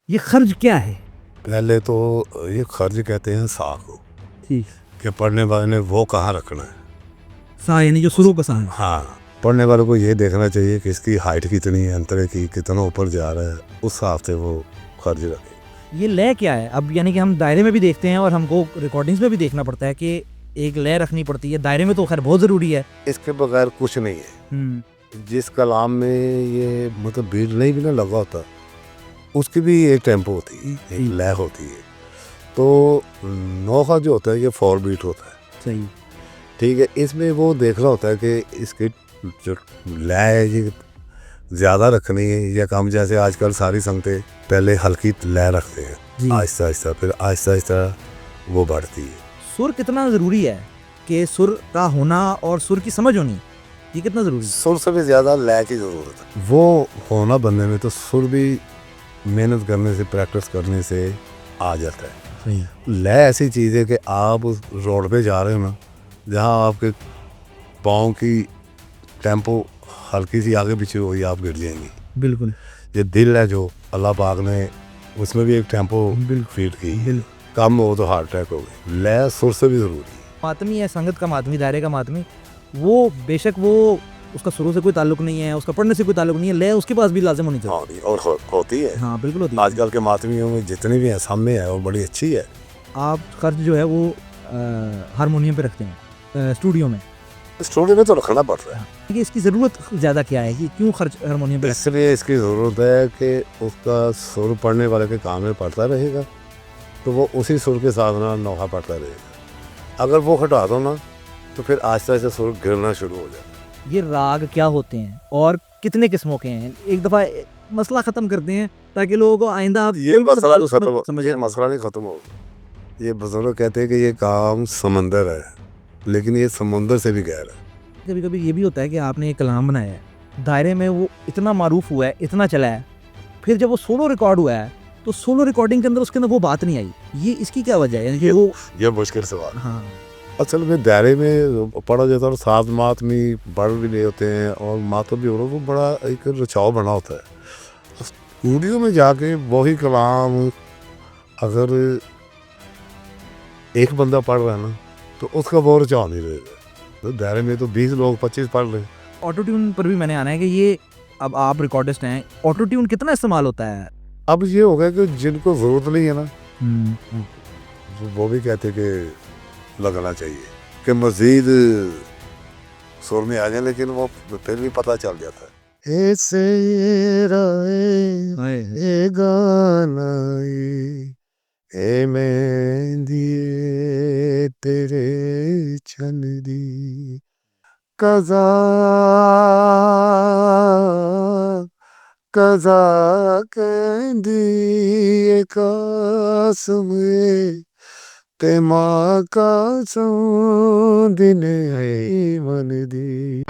ये खर्च क्या है? पहले तो ये खर्च कहते हैं सा को, ठीक। कि पढ़ने वाले ने वो कहाँ रखना है। सा यानी जो सुरों का सा है। हाँ, पढ़ने वाले को ये देखना चाहिए कि इसकी हाइट कितनी है, अंतरे की कितना ऊपर जा रहा है, उस हिसाब से वो खर्च रखे। ये लय क्या है? अब यानी कि हम दायरे में भी देखते हैं और हमको रिकॉर्डिंग्स में भी देखना पड़ता है कि एक लय रखनी पड़ती है। दायरे में तो खैर बहुत ज़रूरी है। इसके बगैर कुछ नहीं है। जिस कलाम में ये मतलब बीट नहीं भी ना लगा होता, उसकी भी एक टेम्पो होती है, एक लय होती है। तो नौखा जो होता है ये 4 बीट होता है। सही। ठीक है, इसमें वो देखना होता है कि इसकी जो लय है ये ज़्यादा रखनी है या कम। जैसे आजकल सारी संगतें पहले हल्की लय रखते हैं, आहिस्ता आहिस्ता, फिर आहिस्ता आहिस्ता वो बढ़ती है। सुर कितना ज़रूरी है कि सुर का होना और सुर की समझ होनी, ये कितना ज़रूरी है? सुर से भी ज़्यादा लय की ज़रूरत है। वो होना बनने में तो सुर भी मेहनत करने से, प्रैक्टिस करने से आ जाता है। लय ऐसी चीज़ है कि आप उस रोड पे जा रहे हो ना, जहाँ आपके पाँव की टेम्पो हल्की सी आगे पीछे हुई, आप गिर जाएंगी। बिल्कुल। ये दिल है जो अल्लाह पाक ने, उसमें भी एक टेम्पो फीड की, कम हो तो हार्ट अटैक हो गई। लय सुर से भी ज़रूरी है। मातमी है, संगत का मातमी, दायरे का मातमी, वो बेशक वो उसका सुरों से कोई ताल्लुक नहीं है, उसका पढ़ने से कोई ताल्लुक नहीं है, लय उसके पास भी लाजिम होनी चाहिए। हाँ, और होती है। हाँ बिल्कुल होती है। आजकल के मातमियों में जितनी भी हैं, सब में है और बड़ी अच्छी है। आप खर्च जो है वो हारमोनियम पे रखते हैं स्टूडियो में। स्टूडियो में तो रखना पड़ रहा है। कि इसकी ज़रूरत ज़्यादा क्या है कि क्यों खर्च हारमोनियम पे? इसलिए इसकी ज़रूरत है कि उसका सुर पढ़ने वाले के कान में पड़ता रहेगा, तो वो उसी सुर के साथ ना नौखा पड़ता रहेगा। अगर वो हटा दो ना, तो फिर आहिस्ता आहिस्ता सुर गिरना शुरू हो जाता है। ये राग क्या होते हैं और कितने किस्मों के हैं? एक दफ़ा मसला ख़त्म करते हैं ताकि लोगों को आइंदा ये मसला तो खत्म समझे। मसला नहीं खत्म हो। ये बुजुर्ग कहते हैं कि ये काम समंदर है, लेकिन ये समुंदर से भी गहरा है। कभी कभी ये भी होता है कि आपने एक कलाम बनाया है, दायरे में वो इतना मारूफ हुआ है, इतना चला है, फिर जब वो सोलो रिकॉर्ड हुआ है तो सोलो रिकॉर्डिंग के अंदर उसके अंदर वो बात नहीं आई। ये इसकी क्या वजह है? यानी कि वो ये मुश्किल सवाल। हाँ असल में दायरे में पढ़ा जाता है और साथ मातमी बढ़ भी नहीं होते हैं और मातम भी हो रहा, वो बड़ा एक रचाव बना होता है। स्टूडियो में जाके वही कलाम अगर एक बंदा पढ़ रहा है ना, तो उसका वो रचाव नहीं रहेगा। तो दायरे में तो 20 लोग 25 पढ़ रहे हैं। ऑटो ट्यून पर भी मैंने आना है कि ये, अब आप रिकॉर्डिस्ट हैं, ऑटो ट्यून कितना इस्तेमाल होता है? अब ये हो गया कि जिनको ज़रूरत नहीं है ना, वो भी कहते कि लगाना चाहिए कि मज़ीद सुर में आ जाए, लेकिन वो फिर भी पता चल जाता है। ऐसे ए गाना ए मेहंदी तेरे छन दी कज़ा कज़ा कहंदी कासम ते मां कासम दिन है मन दी।